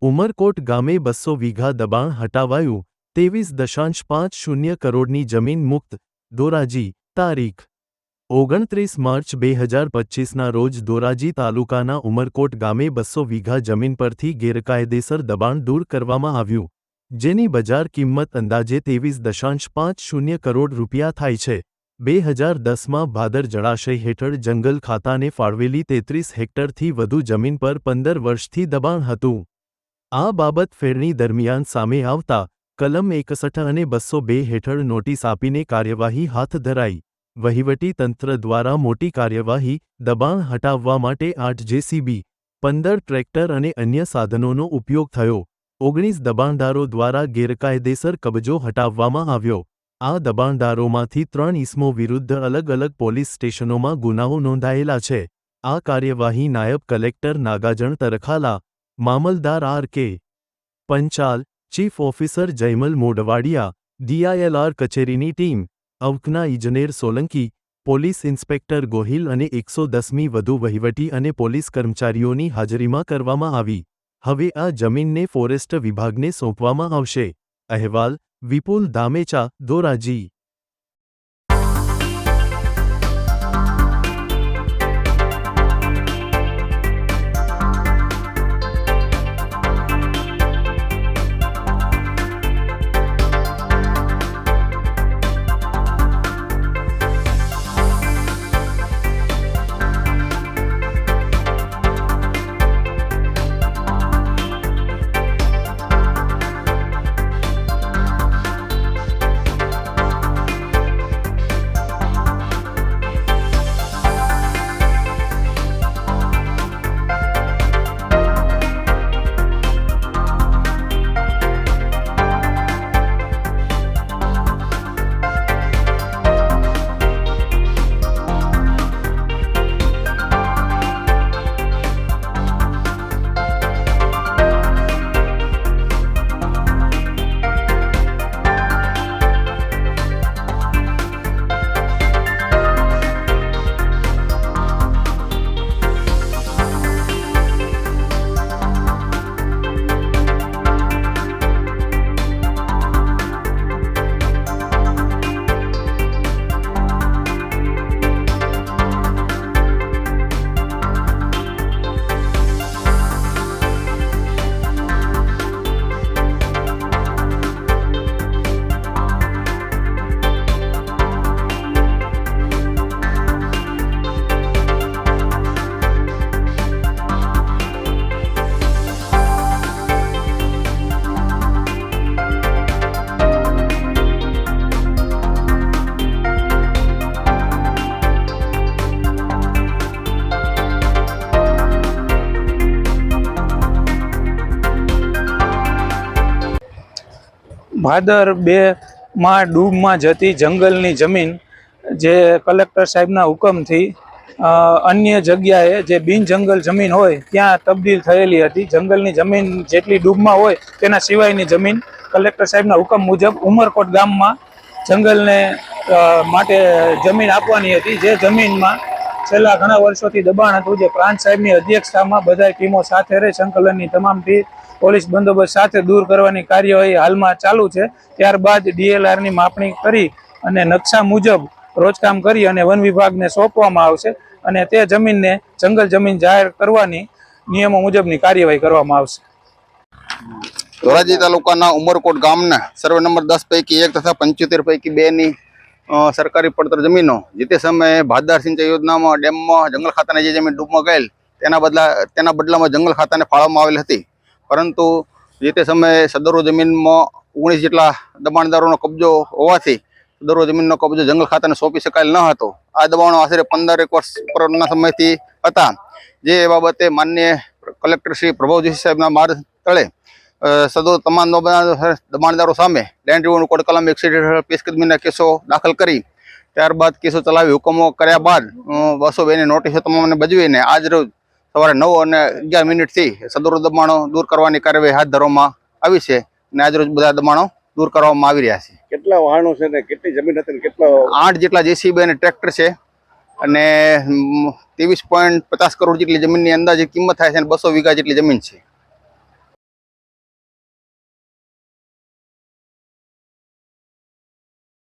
ઉમરકોટ ગામે 200 વીઘા દબાણ હટાવાયું, 23.50 કરોડની જમીન મુક્ત. ધોરાજી, તારીખ 29 માર્ચ 2025ના રોજ ધોરાજી તાલુકાના ઉમરકોટ ગામે 200 વીઘા જમીન પરથી ગેરકાયદેસર દબાણ દૂર કરવામાં આવ્યું, જેની બજાર કિંમત અંદાજે 23.50 કરોડ રૂપિયા થાય છે. 2010માં ભાદર જળાશય હેઠળ જંગલ ખાતાને ફાળવેલી 33 હેક્ટરથી વધુ જમીન પર 15 વર્ષથી દબાણ હતું. આ બાબત ફેરણી દરમિયાન સામે આવતા કલમ 61 અને 202 હેઠળ નોટિસ આપીને કાર્યવાહી હાથ ધરાઈ. વહીવટી તંત્ર દ્વારા મોટી કાર્યવાહી, દબાણ હટાવવા માટે 8 જેસીબી, 15 ટ્રેક્ટર અને અન્ય સાધનોનો ઉપયોગ થયો. 19 દબાણદારો દ્વારા ગેરકાયદેસર કબજો હટાવવામાં આવ્યો. આ દબાણદારોમાંથી 3 ઇસમો વિરુદ્ધ અલગ અલગ પોલીસ સ્ટેશનોમાં ગુનાઓ નોંધાયેલા છે. આ કાર્યવાહી નાયબ કલેક્ટર નાગાજણ તરખાલા, મામલદાર R K. Panchal, chief officer Jaymal Modhwadiya, DILR કચેરીની ટીમ, અવકના ઇજનેર સોલંકી, પોલીસ ઇન્સ્પેક્ટર ગોહિલ અને 110મી વધુ વહીવટી અને પોલીસ કર્મચારીઓની હાજરીમાં કરવામાં આવી. હવે આ જમીનને ફોરેસ્ટ વિભાગને સોંપવામાં આવશે. અહેવાલ વિપુલ ધામેચા, ધોરાજી. ભાદર 2માં ડૂબમાં જતી જંગલની જમીન જે કલેક્ટર સાહેબના હુકમથી અન્ય જગ્યાએ જે બિન જંગલ જમીન હોય ત્યાં તબદીલ થયેલી હતી. જંગલની જમીન જેટલી ડૂબમાં હોય તેના સિવાયની જમીન કલેક્ટર સાહેબના હુકમ મુજબ ઉમરકોટ ગામમાં જંગલને માટે જમીન આપવાની હતી. જે જમીનમાં છેલ્લા ઘણા વર્ષોથી દબાણ હતું, જે પ્રાંત સાહેબની અધ્યક્ષતામાં બધા ટીમો સાથે રહી સંકલનની તમામ ટીમ પોલીસ બંદોબસ્ત સાથે દૂર કરવાની કાર્યવાહી હાલમાં ચાલુ છે. ત્યારબાદ ડીએલઆરની માપણી કરી અને નકશા મુજબ રોજકામ કરી અને વન વિભાગને સોંપવામાં આવશે અને તે જમીનને જંગલ જમીન જાહેર કરવાની નિયમો મુજબની કાર્યવાહી કરવામાં આવશે. ધોરાજી તાલુકાના ઉમરકોટ ગામના સર્વે નંબર 10 પૈકી 1 તથા 75 પૈકી 2ની સરકારી પડતર જમીનો જે તે સમયે ભાદર સિંચાઈ યોજનામાં ડેમમાં જંગલ ખાતાની જે જમીન ડૂબમાં ગયેલ તેના બદલામાં જંગલ ખાતાને ફાળવવામાં આવેલ હતી. પરંતુ જે તે સમયે સદરો જમીનમાં 19 જેટલા દબાણદારોનો કબજો હોવાથી સદરો જમીનનો કબજો જંગલ ખાતાને સોંપી શકાયેલ ન હતો. આ દબાણો આશરે 15 વર્ષ ઉપરના સમયથી હતા. જે બાબતે માનનીય કલેક્ટર શ્રી પ્રભવજી સાહેબના માર્ગ તળે સદો તમામ દબાણદારો સામે લેન્ડ રિવન્યુ કોડ કલમ 61 હેઠળ પેશકદમીના કેસો દાખલ કરી ત્યારબાદ કેસો ચલાવી હુકમો કર્યા બાદ 202ની નોટિસો તમામને બજવીને આજ રોજ સવારે 9:11 સદરો દબાણો દૂર કરવાની કાર્યવાહી હાથ ધરવામાં આવી છે અને આજ રોજ બધા દબાણો દૂર કરવામાં આવી રહ્યા છે. કેટલા વાહનો છે ને કેટલી જમીન હતી ને કેટલા? 8 જેટલા જેસીબી અને ટ્રેક્ટર છે અને 23.50 કરોડ જેટલી જમીનની અંદાજે કિંમત થાય છે અને 200 વીઘા જેટલી જમીન છે.